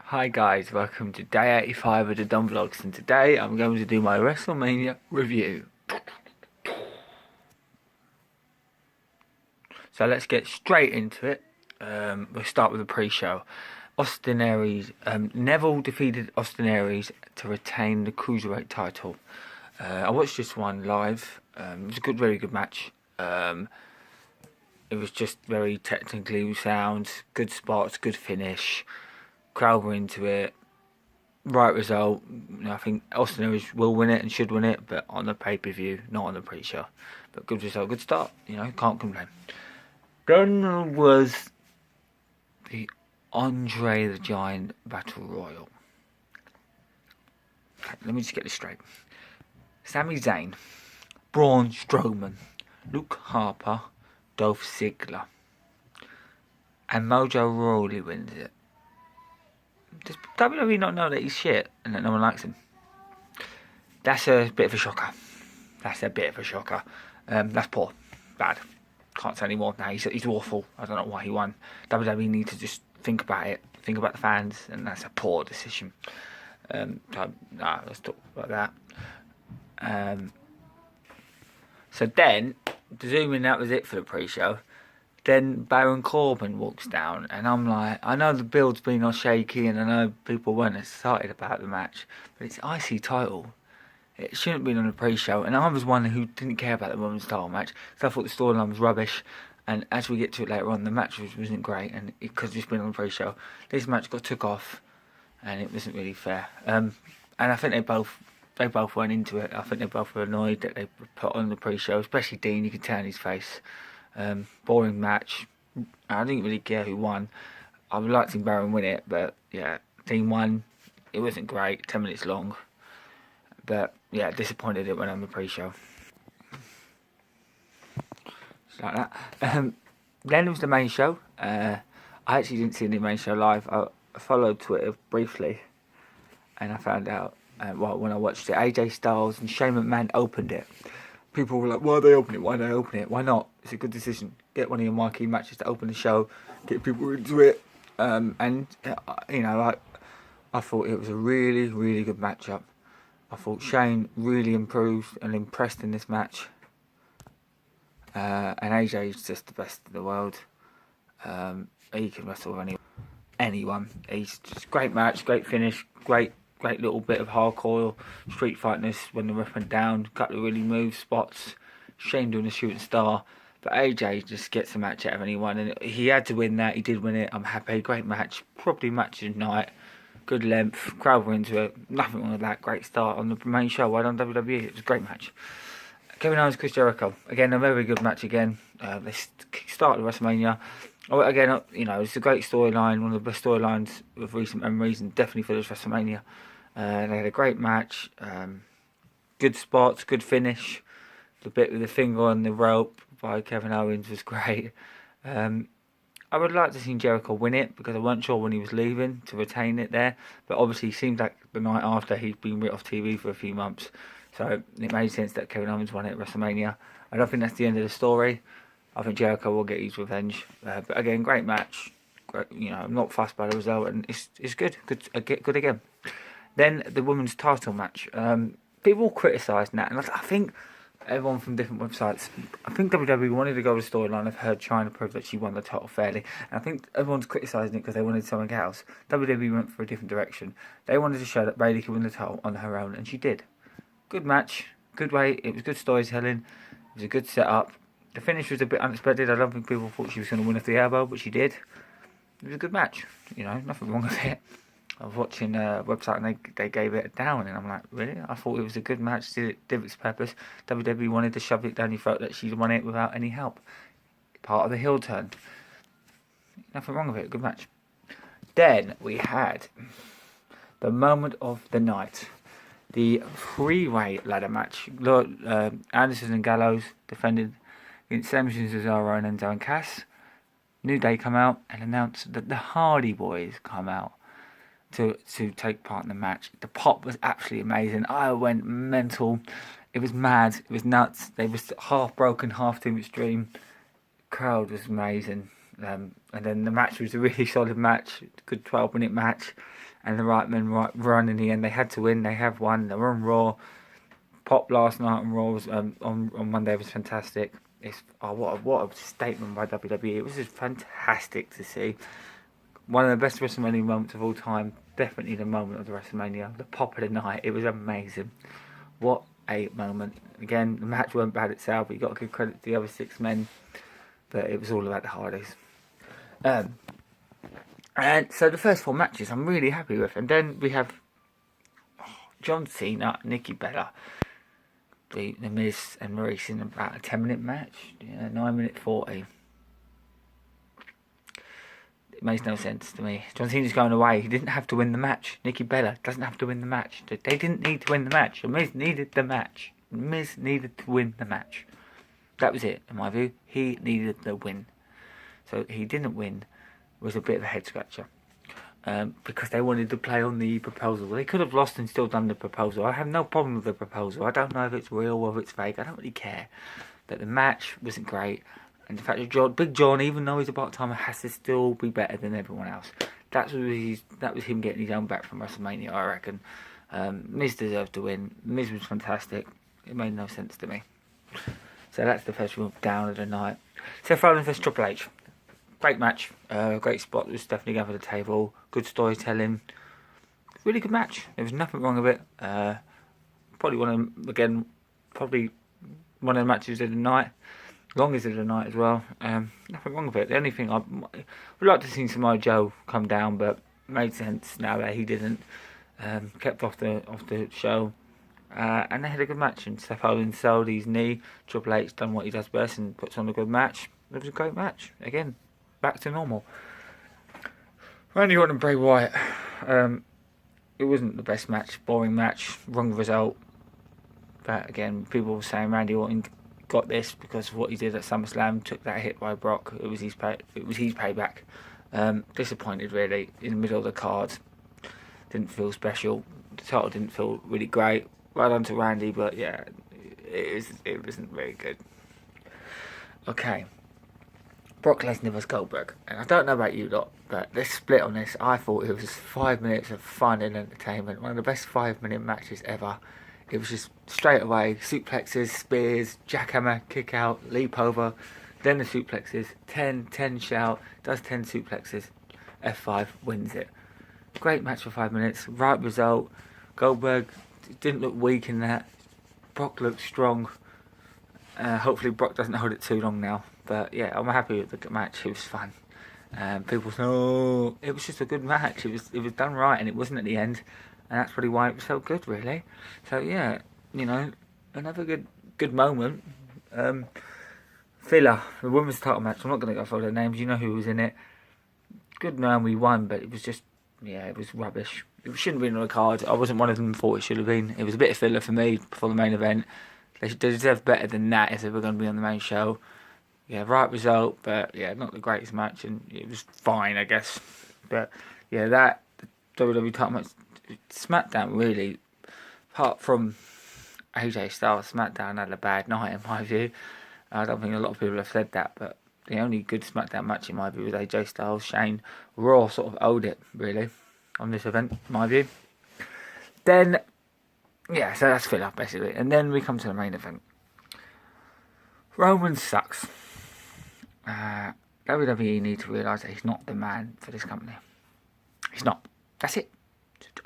Hi guys, welcome to day 85 of the Dumb Vlogs, and today I'm going to do my WrestleMania review. So let's get straight into it. We'll start with the pre-show. Austin Aries, Neville defeated Austin Aries to retain the Cruiserweight title. I watched this one live. It was a very good match. It was just very technically sound, good spots, good finish. Crowd were into it. Right result. I think Austin Aries will win it and should win it, but on the pay-per-view, not on the pre-show. But good result, good start. Can't complain. Then was the Andre the Giant Battle Royal. Okay, let me just get this straight. Sami Zayn, Braun Strowman, Luke Harper, Dolph Ziggler, and Mojo Rawley wins it. Does WWE not know that he's shit and that no one likes him? That's a bit of a shocker. That's poor. Bad. Can't say any more. Now he's awful. I don't know why he won. WWE need to just think about it. Think about the fans, and that's a poor decision. Let's talk about that. So then, presuming that was it for the pre-show, then Baron Corbin walks down, and I'm like, I know the build's been all shaky, and I know people weren't excited about the match, but it's IC title. It shouldn't have been on the pre-show, and I was one who didn't care about the women's title match, because I thought the storyline was rubbish, and as we get to it later on, the match wasn't great, and it could have just been on the pre-show. This match got took off, and it wasn't really fair. And I think they both weren't into it. I think they both were annoyed that they were put on the pre-show, especially Dean. You could tell in his face. Boring match. I didn't really care who won. I would like to see Baron win it, but yeah, Dean won. It wasn't great, 10 minutes long. But yeah, disappointed it went on the pre-show. Just like that. Then it was the main show. I actually didn't see the main show live. I followed Twitter briefly, and I found out when I watched it, AJ Styles and Shane McMahon opened it. People were like, why they open it? Why they open it? Why not? It's a good decision. Get one of your marquee matches to open the show, get people into it. I thought it was a really, really good matchup. I thought Shane really improved and impressed in this match. And AJ is just the best in the world. He can wrestle with anyone. He's just great match, great finish, great little bit of hardcore street fightness when the ref went down. Couple of really move spots. Shane doing a shooting star. But AJ just gets a match out of anyone, and he had to win that. He did win it. I'm happy. Great match. Probably match of the night. Good length. Crowd were into it. Nothing wrong with that. Great start on the main show. Well done WWE. It was a great match. Kevin Owens, Chris Jericho. Again, a very good match again. They started WrestleMania. Again, it's a great storyline. One of the best storylines of recent memories, and definitely for this WrestleMania. They had a great match. Good spots, good finish. The bit with the finger on the rope by Kevin Owens was great. I would like to see Jericho win it, because I weren't sure when he was leaving to retain it there. But obviously, it seemed like the night after he'd been written off TV for a few months. So it made sense that Kevin Owens won it at WrestleMania. I don't think that's the end of the story. I think Jericho will get his revenge. But again, great match. Great, I'm not fussed by the result, and it's good. Good again. Then the women's title match. People criticised that, and I think everyone from different websites. I think WWE wanted to go with the storyline of her trying to prove that she won the title fairly, and I think everyone's criticising it because they wanted something else. WWE went for a different direction. They wanted to show that Bayley could win the title on her own, and she did. Good match, good way. It was good storytelling. It was a good setup. The finish was a bit unexpected. I don't think people thought she was going to win off the elbow, but she did. It was a good match. Nothing wrong with it. I was watching a website and they gave it a down, and I'm like, really? I thought it was a good match, did its purpose. WWE wanted to shove it down your throat that she'd won it without any help. Part of the heel turn. Nothing wrong with it, good match. Then we had the moment of the night. The three-way ladder match. Anderson and Gallows defended against Samson, Cesaro and Enzo and Cass. New Day come out and announced that the Hardy Boys come out to take part in the match. The pop was absolutely amazing. I went mental. It was mad. It was nuts. They was half broken, half too much dream. Crowd was amazing. And then the match was a really solid match. Good 12-minute match. and the right men run in the end. They had to win. They have won. They were on Raw. Pop last night on Raw was, on Monday was fantastic. What a statement by WWE. It was just fantastic to see. One of the best WrestleMania moments of all time. Definitely the moment of the WrestleMania. The pop of the night. It was amazing. What a moment. Again, the match weren't bad itself, but you got to give credit to the other 6 men. But it was all about the Hardys. And so the first 4 matches I'm really happy with. And then we have John Cena, Nikki Bella, the Miz and Maurice in about a 10-minute match. 9-minute 40. It makes no sense to me. John Cena's going away. He didn't have to win the match. Nikki Bella doesn't have to win the match. They didn't need to win the match. The Miz needed the match. The Miz needed to win the match. That was it, in my view. He needed the win. So he didn't win. It was a bit of a head scratcher. Because they wanted to play on the proposal. They could have lost and still done the proposal. I have no problem with the proposal. I don't know if it's real or if it's fake. I don't really care. But the match wasn't great. And the fact that Big John, even though he's a part-timer, has to still be better than everyone else. That was him getting his own back from WrestleMania, I reckon. Miz deserved to win. Miz was fantastic. It made no sense to me. So that's the first one down of the night. Seth Rollins vs Triple H. Great match. Great spot with Stephanie going for the table. Good storytelling. Really good match. There was nothing wrong with it. Probably one of the matches of the night. Longest of the night as well. Nothing wrong with it. The only thing I would like to see Samoa Joe come down, but made sense now that he didn't. Kept off the show, and they had a good match. And Seth Rollins sold his knee. Triple H done what he does best and puts on a good match. It was a great match. Again, back to normal. Randy Orton and Bray Wyatt. It wasn't the best match. Boring match. Wrong result. But again, people were saying Randy Orton got this because of what he did at SummerSlam, took that hit by Brock. It was his payback. Disappointed really in the middle of the card. Didn't feel special. The title didn't feel really great. Well done to Randy, but yeah, it wasn't very good. Okay, Brock Lesnar vs Goldberg, and I don't know about you lot, but let's split on this. I thought it was 5 minutes of fun and entertainment. One of the best 5-minute matches ever. It was just straight away, suplexes, spears, jackhammer, kick out, leap over, then the suplexes, 10 shout, does 10 suplexes, F5, wins it. Great match for 5 minutes, right result. Goldberg didn't look weak in that. Brock looked strong. Hopefully Brock doesn't hold it too long now. But yeah, I'm happy with the match, it was fun. People say, oh, it was just a good match, it was done right and it wasn't at the end. And that's probably why it was so good, really. So yeah, another good moment. Filler, the women's title match. I'm not going to go through their names. You know who was in it. Good man, we won, but it was just, it was rubbish. It shouldn't have been on the card. I wasn't one of them thought it should have been. It was a bit of filler for me before the main event. They deserve better than that if they were going to be on the main show. Yeah, right result, but yeah, not the greatest match, and it was fine, I guess. But yeah, that WWE title match. SmackDown really, apart from AJ Styles, SmackDown had a bad night in my view. I don't think a lot of people have said that, but the only good SmackDown match in my view was AJ Styles, Shane. Raw sort of owed it really on this event, in my view. Then, yeah, so that's filler basically, and then we come to the main event. Roman sucks. WWE need to realise that he's not the man for this company. He's not. That's it.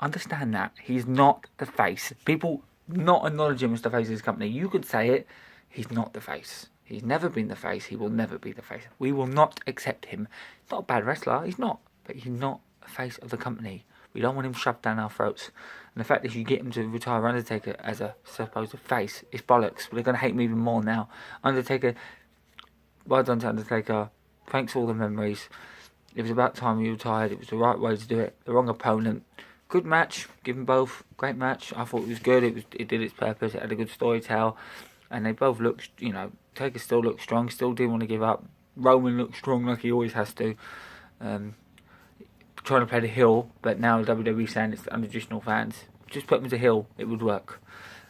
Understand that. He's not the face. People not acknowledge him as the face of his company. You could say it. He's not the face. He's never been the face. He will never be the face. We will not accept him. He's not a bad wrestler. He's not. But he's not the face of the company. We don't want him shoved down our throats. And the fact that you get him to retire Undertaker as a supposed face is bollocks. They're going to hate me even more now. Undertaker, well done to Undertaker. Thanks for all the memories. It was about time he retired. It was the right way to do it. The wrong opponent. Good match, give them both. Great match. I thought it was good. It did its purpose. It had a good story tell, and they both looked. Taker still looked strong. Still didn't want to give up. Roman looked strong like he always has to. Trying to play the heel, but now WWE saying it's the untraditional fans. Just put him as a heel. It would work.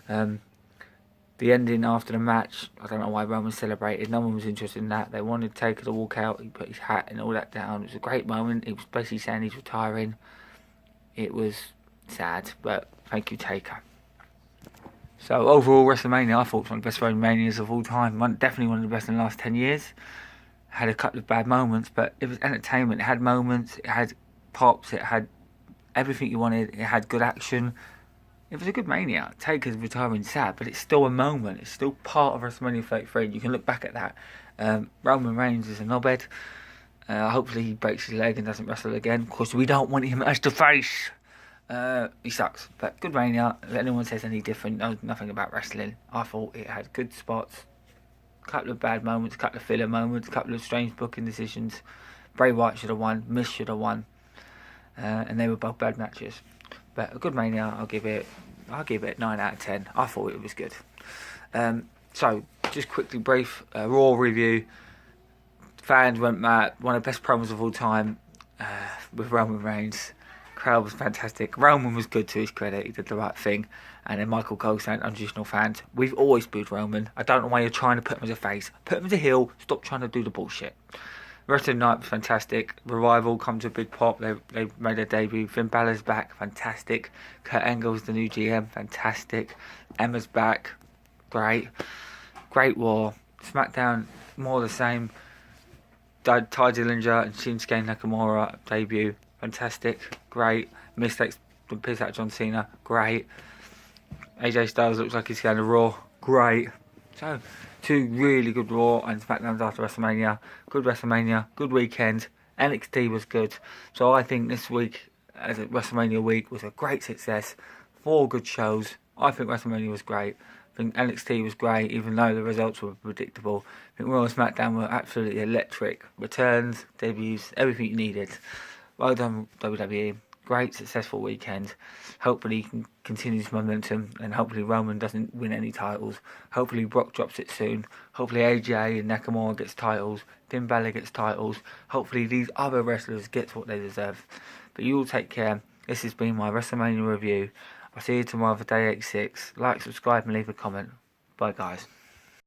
The ending after the match, I don't know why Roman celebrated. No one was interested in that. They wanted Taker to walk out. He put his hat and all that down. It was a great moment. He was basically saying he's retiring. it was sad, but thank you, Taker. So overall, WrestleMania, I thought was one of the best WrestleManias of all time. Definitely one of the best in the last 10 years. Had a couple of bad moments, but it was entertainment. It had moments, it had pops, it had everything you wanted. It had good action. It was a good Mania. Taker's retiring sad, but it's still a moment. It's still part of WrestleMania 33. You can look back at that. Roman Reigns is a knobhead. Hopefully he breaks his leg and doesn't wrestle again. Of course, we don't want him as the face. He sucks. But good Mania. If anyone says any different, knows nothing about wrestling. I thought it had good spots. A couple of bad moments, a couple of filler moments, a couple of strange booking decisions. Bray Wyatt should have won. Miz should have won. And they were both bad matches. But a good Mania, I'll give it 9 out of 10. I thought it was good. So, just quickly brief, Raw review. Fans went mad. One of the best promos of all time with Roman Reigns. Crowd was fantastic. Roman was good, to his credit. He did the right thing. And then Michael Cole saying, untraditional fans, we've always booed Roman. I don't know why you're trying to put him as a face. Put him as a heel. Stop trying to do the bullshit. The rest of the night was fantastic. Revival come to a big pop. They made their debut. Finn Balor's back. Fantastic. Kurt Angle's the new GM. Fantastic. Emma's back. Great. Great War. SmackDown, more the same. Ty Dillinger and Shinsuke Nakamura debut. Fantastic. Great. Mistakes the piss out of John Cena. Great. AJ Styles looks like he's going to Raw. Great. So, 2 really good Raw and SmackDowns after WrestleMania. Good WrestleMania. Good weekend. NXT was good. So I think this week, as a WrestleMania week, was a great success. 4 good shows. I think WrestleMania was great. I think NXT was great, even though the results were predictable. I think Raw and SmackDown were absolutely electric. Returns, debuts, everything you needed. Well done, WWE. Great, successful weekend. Hopefully he can continue his momentum, and hopefully Roman doesn't win any titles. Hopefully Brock drops it soon. Hopefully AJ and Nakamura gets titles. Finn Balor gets titles. Hopefully these other wrestlers get what they deserve. But you all take care. This has been my WrestleMania review. I'll see you tomorrow for Day 86. Like, subscribe and leave a comment. Bye guys.